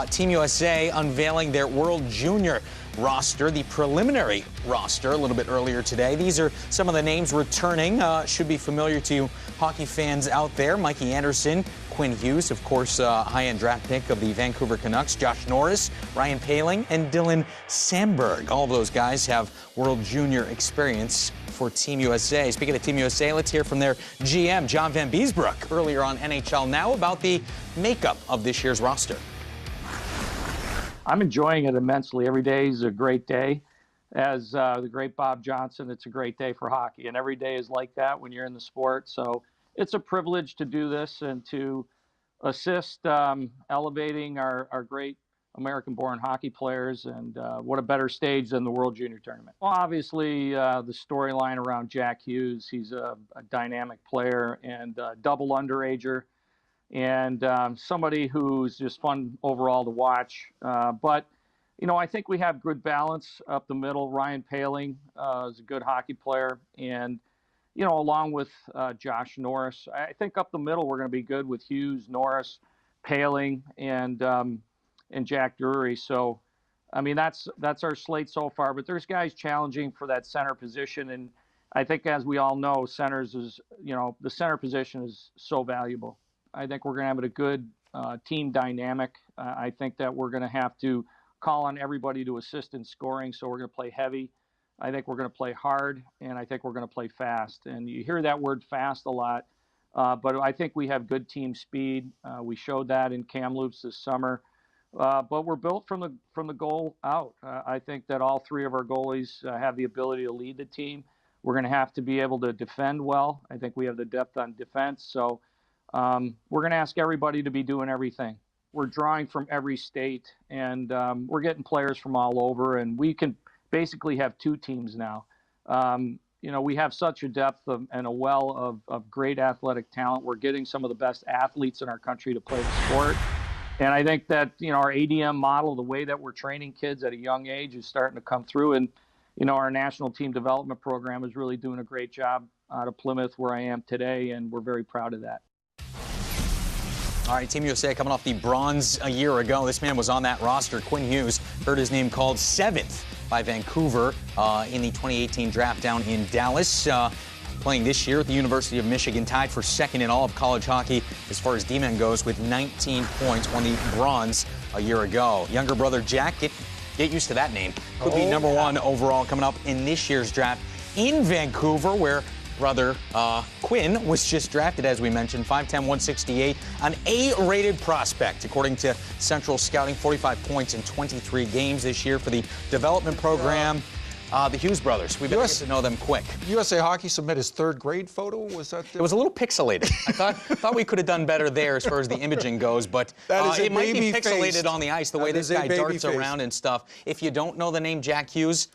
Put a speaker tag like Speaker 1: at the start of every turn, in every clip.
Speaker 1: Team USA unveiling their World Junior roster, the preliminary roster, a little bit earlier today. These are some of the names returning. Should be familiar to hockey fans out there. Mikey Anderson, Quinn Hughes, of course, high-end draft pick of the Vancouver Canucks, Josh Norris, Ryan Poehling, and Dylan Samberg. All of those guys have World Junior experience for Team USA. Speaking of Team USA, let's hear from their GM, John Vanbiesbrouck, earlier on NHL Now about the makeup of this year's roster.
Speaker 2: I'm enjoying it immensely. Every day is a great day. As the great Bob Johnson, it's a great day for hockey, and every day is like that when you're in the sport. So it's a privilege to do this and to assist elevating our great American-born hockey players, and what a better stage than the World Junior Tournament. Well, obviously, the storyline around Jack Hughes, he's a dynamic player and a double underager, and somebody who's just fun overall to watch. But, you know, I think we have good balance up the middle. Ryan Poehling is a good hockey player, and, you know, along with Josh Norris. I think up the middle we're going to be good with Hughes, Norris, Poehling, and Jack Drury. So, I mean, that's our slate so far. But there's guys challenging for that center position, and I think, as we all know, centers is, you know, the center position is so valuable. I think we're going to have a good team dynamic. I think that we're going to have to call on everybody to assist in scoring, so we're going to play heavy. I think we're going to play hard, and I think we're going to play fast. And you hear that word fast a lot, but I think we have good team speed. We showed that in Kamloops this summer. But we're built from the goal out. I think that all three of our goalies have the ability to lead the team. We're going to have to be able to defend well. I think we have the depth on defense. So we're going to ask everybody to be doing everything. We're drawing from every state, and we're getting players from all over, and we can basically have two teams now. You know, we have such a depth and a well of great athletic talent. We're getting some of the best athletes in our country to play the sport. And I think that, you know, our ADM model, the way that we're training kids at a young age, is starting to come through. And, you know, our national team development program is really doing a great job out of Plymouth, where I am today, and we're very proud of that.
Speaker 1: All right, Team USA coming off the bronze a year ago. This man was on that roster. Quinn Hughes, heard his name called 7th by Vancouver in the 2018 draft down in Dallas. Playing this year at the University of Michigan, tied for 2nd in all of college hockey as far as D-men goes with 19 points, won the bronze a year ago. Younger brother Jack, get used to that name, could be number 1 overall coming up in this year's draft in Vancouver, where brother Quinn was just drafted, as we mentioned, 5'10", 168, an A-rated prospect, according to Central Scouting, 45 points in 23 games this year for the development program. The Hughes brothers, we better get to know them quick.
Speaker 3: USA Hockey submit his 3rd grade photo. Was that?
Speaker 1: It was a little pixelated. I thought we could have done better there as far as the imaging goes, but it might be pixelated on the ice, the way this guy darts around and stuff. If you don't know the name Jack Hughes,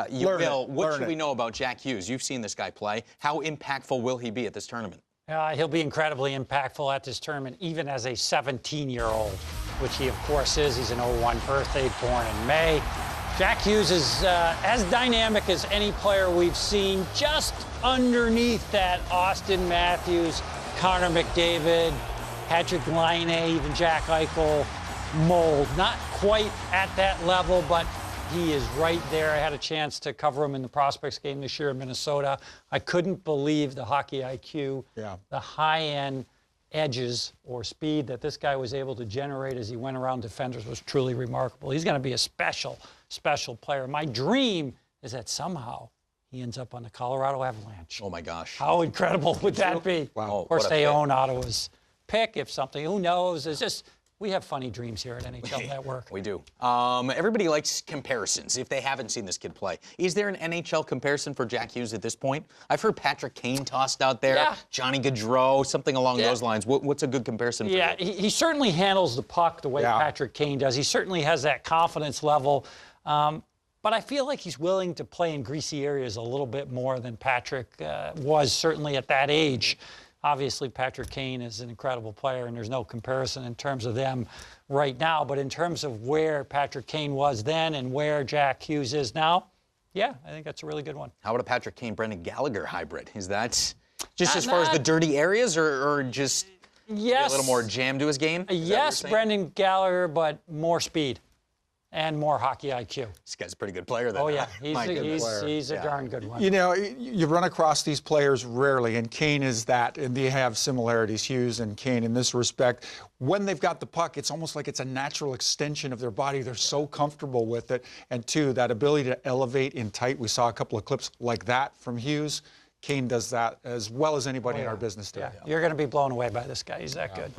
Speaker 1: you will. What should we know about Jack Hughes? You've seen this guy play. How impactful will he be at this tournament?
Speaker 4: He'll be incredibly impactful at this tournament, even as a 17-year-old, which he, of course, is. He's an 01 birthday, born in May. Jack Hughes is as dynamic as any player we've seen, just underneath that Austin Matthews, Connor McDavid, Patrick Laine, even Jack Eichel mold. Not quite at that level, but he is right there. I had a chance to cover him in the prospects game this year in Minnesota. I couldn't believe the hockey IQ, the high-end edges or speed that this guy was able to generate as he went around defenders was truly remarkable. He's going to be a special player. My dream is that somehow he ends up on the Colorado Avalanche.
Speaker 1: Oh, my gosh.
Speaker 4: How incredible would that be?
Speaker 1: Wow.
Speaker 4: Of course, they own Ottawa's pick, if something. Who knows? It's just, we have funny dreams here at NHL Network.
Speaker 1: We do. Everybody likes comparisons if they haven't seen this kid play. Is there an NHL comparison for Jack Hughes at this point? I've heard Patrick Kane tossed out there, Johnny Gaudreau, something along those lines. What's a good comparison for you?
Speaker 4: He certainly handles the puck the way Patrick Kane does. He certainly has that confidence level. But I feel like he's willing to play in greasy areas a little bit more than Patrick was, certainly at that age. Obviously, Patrick Kane is an incredible player, and there's no comparison in terms of them right now. But in terms of where Patrick Kane was then and where Jack Hughes is now, I think that's a really good one.
Speaker 1: How about a Patrick Kane-Brendan Gallagher hybrid? Is that just as far as the dirty areas or just
Speaker 4: Yes.
Speaker 1: A little more jam to his game?
Speaker 4: Yes, Brendan Gallagher, but more speed and more hockey IQ.
Speaker 1: This guy's a pretty good player, then.
Speaker 4: Oh, yeah.
Speaker 1: Huh?
Speaker 4: He's a darn good one.
Speaker 3: You know, you run across these players rarely, and Kane is that, and they have similarities, Hughes and Kane, in this respect. When they've got the puck, it's almost like it's a natural extension of their body. They're so comfortable with it. And two, that ability to elevate in tight. We saw a couple of clips like that from Hughes. Kane does that as well as anybody in our business today.
Speaker 4: Yeah. You're going to be blown away by this guy. He's that good.